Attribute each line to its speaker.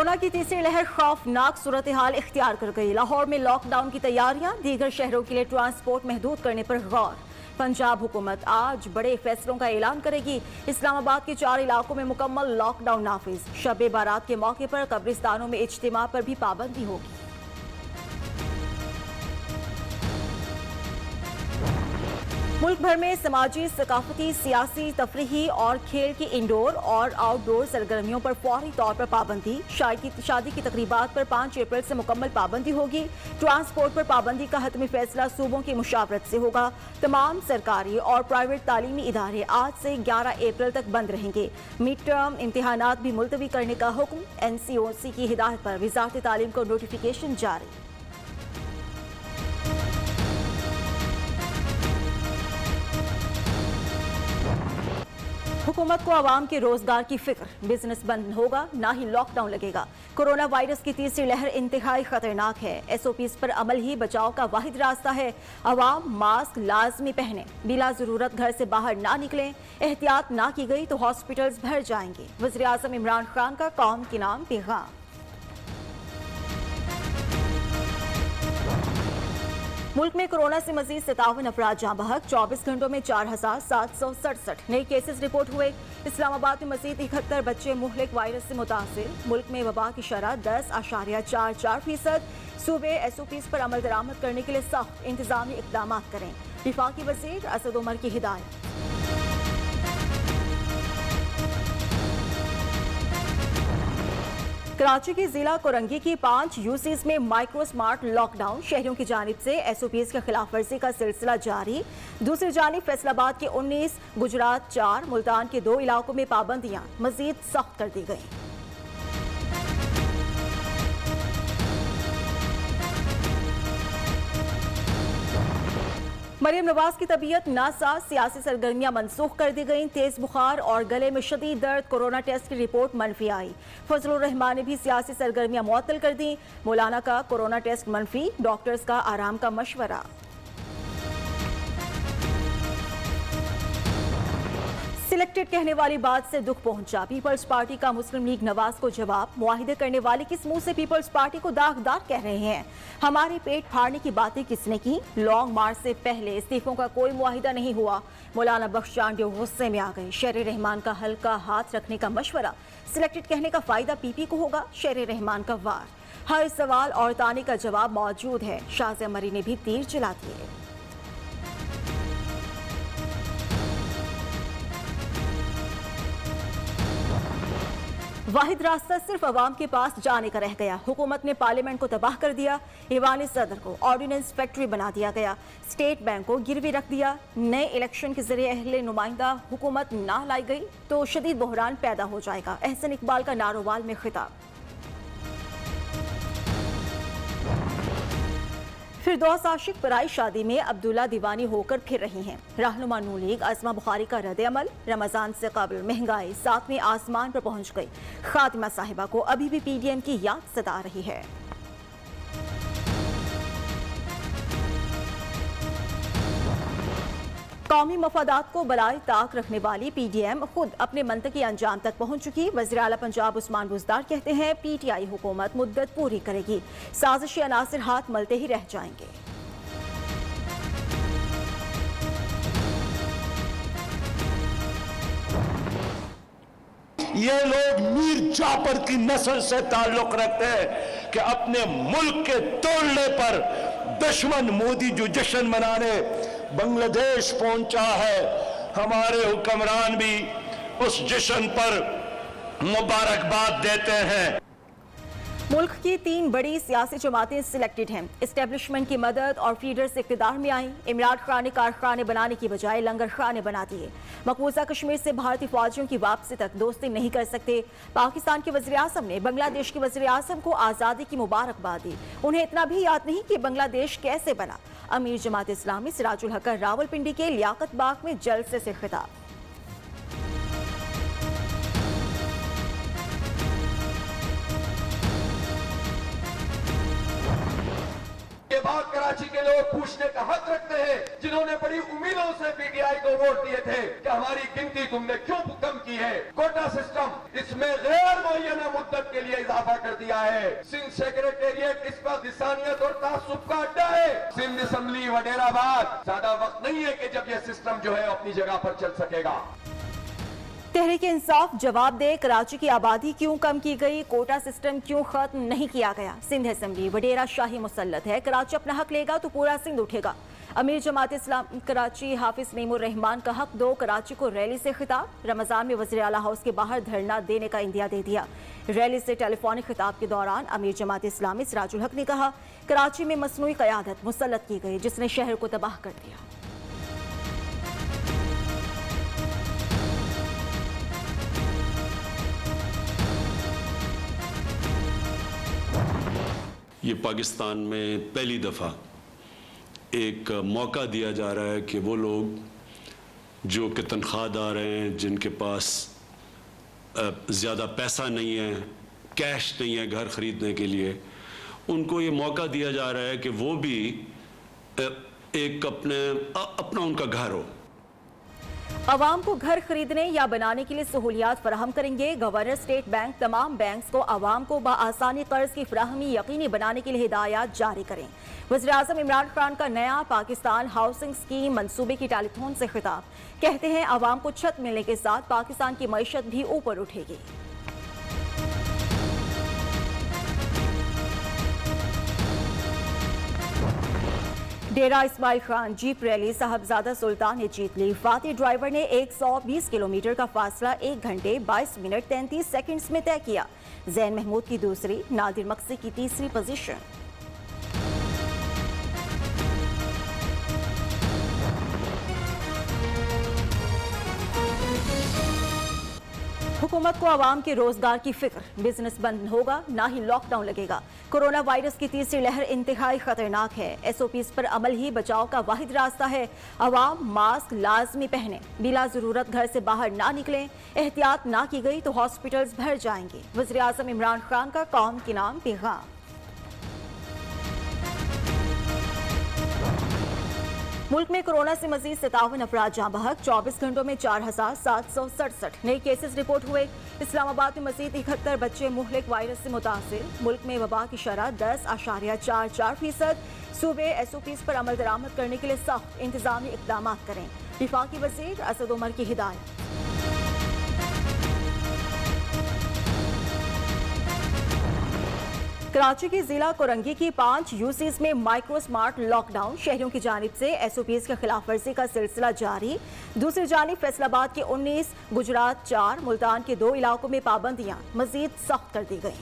Speaker 1: Corona की तीसरी लहर खौफनाक सूरत हाल इख्तियार कर गई। लाहौर में लॉकडाउन की तैयारियां, दीगर शहरों के लिए ट्रांसपोर्ट महदूद करने पर गौर। पंजाब हुकूमत आज बड़े फैसलों का ऐलान करेगी। इस्लामाबाद के 4 इलाकों में मुकम्मल लॉकडाउन नाफिज। शब बारात के मौके पर कब्रिस्तानों में इज्तिमा पर भी पाबंदी होगी। मुल्क भर में समाजी, सकाफती, सियासी, तफरीही और खेल की इंडोर और आउटडोर सरगर्मियों पर फौरी तौर पर पाबंदी। शादी की तकरीबात पर 5 अप्रैल से मुकम्मल पाबंदी होगी। ट्रांसपोर्ट पर पाबंदी का हतमी फैसला सूबों की मुशावरत से होगा। तमाम सरकारी और प्राइवेट तालीमी इदारे आज से 11 अप्रैल तक बंद रहेंगे। मिड टर्म इम्तिहानात भी मुलतवी करने का हुक्म। NCOC की हिदायत पर वजारत तालीम को नोटिफिकेशन जारी। हुकूमत को आवाम के रोजगार की फिक्र, बिजनेस बंद होगा ना ही लॉकडाउन लगेगा। कोरोना वायरस की तीसरी लहर इंतहाई खतरनाक है। SOPs पर अमल ही बचाव का वाहिद रास्ता है। आवाम मास्क लाजमी पहने, बिला जरूरत घर से बाहर ना निकलें। एहतियात ना की गई तो हॉस्पिटल्स भर जाएंगे। वज़ीर आज़म इमरान खान का कौम के नाम पैगाम। मुल्क में कोरोना से मजीद 57 अफराद जाँ बहक। 24 घंटों में 4767 नए केसेस रिपोर्ट हुए। इस्लामाबाद में मजीद 71 बच्चे मुहलिक वायरस से मुतासिर। मुल्क में वबा की शरह 10.44%। सूबे SOPs पर अमल दरामद करने के लिए सख्त इंतजामी इकदाम करें। वफाकी वज़ीर असद उमर की हिदायत। कराची की जिला कोरंगी की 5 UCs में माइक्रो स्मार्ट लॉकडाउन। शहरियों की जानिब से SOPs के खिलाफ वर्जी का सिलसिला जारी। दूसरी जानिब फैसलाबाद के 19, गुजरात 4, मुल्तान के 2 इलाकों में पाबंदियां मजीद सख्त कर दी गई। मरियम नवाज की तबीयत नासाज, सियासी सरगर्मियां मनसूख कर दी गई। तेज बुखार और गले में शदीद दर्द। कोरोना टेस्ट की रिपोर्ट मनफी आई। फजलुर रहमान ने भी सियासी सरगर्मियां मुअत्तल कर दी। मौलाना का कोरोना टेस्ट मनफी, डॉक्टर्स का आराम का मशवरा। सिलेक्टेड कहने वाली बात से दुख पहुंचा। पीपल्स पार्टी का मुस्लिम लीग नवाज को जवाब। मुआहिदे करने वाले किस मुंह से पीपल्स पार्टी को दागदार कह रहे हैं? हमारे पेट फाड़ने की बातें किसने की? लॉन्ग मार्च से पहले इस्तीफों का कोई मुआहिदा नहीं हुआ। मौलाना बख्श चांडियो गुस्से में आ गए। शेर रहमान का हल्का हाथ रखने का मशवरा। सिलेक्टेड कहने का फायदा PP को होगा। शेर रहमान का वार। हर सवाल और ताने का जवाब मौजूद है। शाज़ मरी ने भी तीर चला दिए। वाहिद रास्ता सिर्फ अवाम के पास जाने का रह गया। हुकूमत ने पार्लियामेंट को तबाह कर दिया। ईवान सदर को ऑर्डिनेंस फैक्ट्री बना दिया गया। स्टेट बैंक को गिरवी रख दिया। नए इलेक्शन के जरिए अहले नुमाइंदा हुकूमत ना लाई गई तो शदीद बहरान पैदा हो जाएगा। एहसन इकबाल का नारोवाल में खिताब। फिरदौस आशिक पराई शादी में अब्दुल्ला दीवानी होकर फिर रही हैं। रहनुमा नून लीग आज़मा बुखारी का रद्द अमल। रमजान से कबल महंगाई 7वें आसमान पर पहुंच गई। खातिमा साहिबा को अभी भी PDM की याद सता रही है। कौमी मफादात को बलाए ताक रखने वाली PDM खुद अपने मंतकी अंजाम तक पहुंच चुकी। वज़ीर आला पंजाब उस्मान बुज़दार कहते हैं PTI हुकूमत मुद्दत पूरी करेगी। साजिशी अनासिर हाथ मलते ही रह जाएंगे।
Speaker 2: ये लोग मीर जाफर की नस्ल से ताल्लुक रखते हैं कि अपने मुल्क के तोड़ने पर दुश्मन मोदी जो जश्न मनाने बांग्लादेश पहुंचा है, हमारे हुक्मरान भी उस जश्न पर मुबारकबाद देते हैं।
Speaker 1: मुल्क की 3 बड़ी सियासी जमातें सिलेक्टेड हैं। एस्टेब्लिशमेंट की मदद और फीडर से इक़्तिदार में आई। इमरान खान ने कारखाने बनाने की बजाय लंगर खाने बना दिए। मकबूजा कश्मीर से भारतीय फौजियों की वापसी तक दोस्ती नहीं कर सकते। पाकिस्तान के वज़ीर आज़म ने बांग्लादेश के वज़ीर आज़म को आज़ादी की मुबारकबाद दी। उन्हें इतना भी याद नहीं कि बांग्लादेश कैसे बना। अमीर जमात इस्लामी सिराजुल हक का रावलपिंडी के लियाकत बाग में जलसे से खिताब।
Speaker 3: बाद कराची के लोग पूछने का हक रखते हैं, जिन्होंने बड़ी उम्मीदों से पीटीआई को वोट दिए थे, कि हमारी गिनती तुमने क्यों कम की है। कोटा सिस्टम, इसमें गैर मुअय्यना मुद्दत के लिए इजाफा कर दिया है। सिंध सेक्रेटेरिएट इसका लिसानियत और तासुब का अड्डा है। सिंध असेंबली वडेराबाद, ज्यादा वक्त नहीं है कि जब यह सिस्टम जो है अपनी जगह पर चल सकेगा।
Speaker 1: तहरीक इंसाफ जवाब दे, कराची की आबादी क्यों कम की गई, कोटा सिस्टम क्यों खत्म नहीं किया गया। सिंध असेंबली वडेरा शाही मुसल्लत है, कराची अपना हक लेगा तो पूरा सिंध उठेगा। अमीर जमात इस्लाम कराची हाफिज नईमुर रहमान का हक दो, कराची को रैली से खिताब। रमजान में वज़ीर आला हाउस के बाहर धरना देने का इंदिया दे दिया। रैली से टेलीफोनिक खिताब के दौरान अमीर जमात इस्लामी सिराजुल हक ने कहा, कराची में मसनूई क़यादत मुसल्लत की गई, जिसने शहर को तबाह कर दिया।
Speaker 4: ये पाकिस्तान में पहली दफ़ा एक मौका दिया जा रहा है कि वो लोग जो कि तनख्वाहदार हैं, जिनके पास ज़्यादा पैसा नहीं है, कैश नहीं है घर ख़रीदने के लिए, उनको ये मौका दिया जा रहा है कि वो भी एक अपना उनका घर हो।
Speaker 1: अवाम को घर खरीदने या बनाने के लिए सहूलियात फराहम करेंगे। गवर्नर स्टेट बैंक तमाम बैंक्स को अवाम को बआसानी कर्ज की फराहमी यकीनी बनाने के लिए हिदायत जारी करें। वज़ीर आज़म इमरान खान का नया पाकिस्तान हाउसिंग स्कीम मंसूबे की टेलीथॉन से खिताब। कहते हैं अवाम को छत मिलने के साथ पाकिस्तान की मईशत भी ऊपर उठेगी। डेरा इस्माइल खान जीप रैली साहबजादा सुल्तान ने जीत ली। फातिह ड्राइवर ने 120 किलोमीटर का फासला 1 घंटे 22 मिनट 33 सेकंड्स में तय किया। जैन महमूद की दूसरी, नादिर मक्सी की तीसरी पोजीशन। हुकूमत को आवाम के रोजगार की फिक्र, बिजनेस बंद होगा ना ही लॉकडाउन लगेगा। कोरोना वायरस की तीसरी लहर इंतहाई खतरनाक है। SOPs पर अमल ही बचाव का वाहिद रास्ता है। आवाम मास्क लाजमी पहने, बिला जरूरत घर से बाहर ना निकलें। एहतियात ना की गई तो हॉस्पिटल्स भर जाएंगे। वज़ीर आज़म इमरान खान का कौम के नाम पैगाम। मुल्क में कोरोना से मजीद 57 अफराद जाँ बहक। 24 घंटों में 4767 नए केसेस रिपोर्ट हुए। इस्लामाबाद में मजीद 71 बच्चे मुहलिक वायरस से मुतासिर। मुल्क में वबा की शरह 10.44%। सूबे SOPs पर अमल दरामद करने के लिए सख्त इंतजामी इकदाम करें। विफाकी वज़ीर असद उमर की हिदायत। कराची की जिला कोरंगी की 5 UCs में माइक्रो स्मार्ट लॉकडाउन। शहरियों की जानिब से SOPs के खिलाफ वर्जी का सिलसिला जारी। दूसरी जानिब फैसलाबाद के 19, गुजरात 4, मुल्तान के 2 इलाकों में पाबंदियां मजीद सख्त कर दी गई।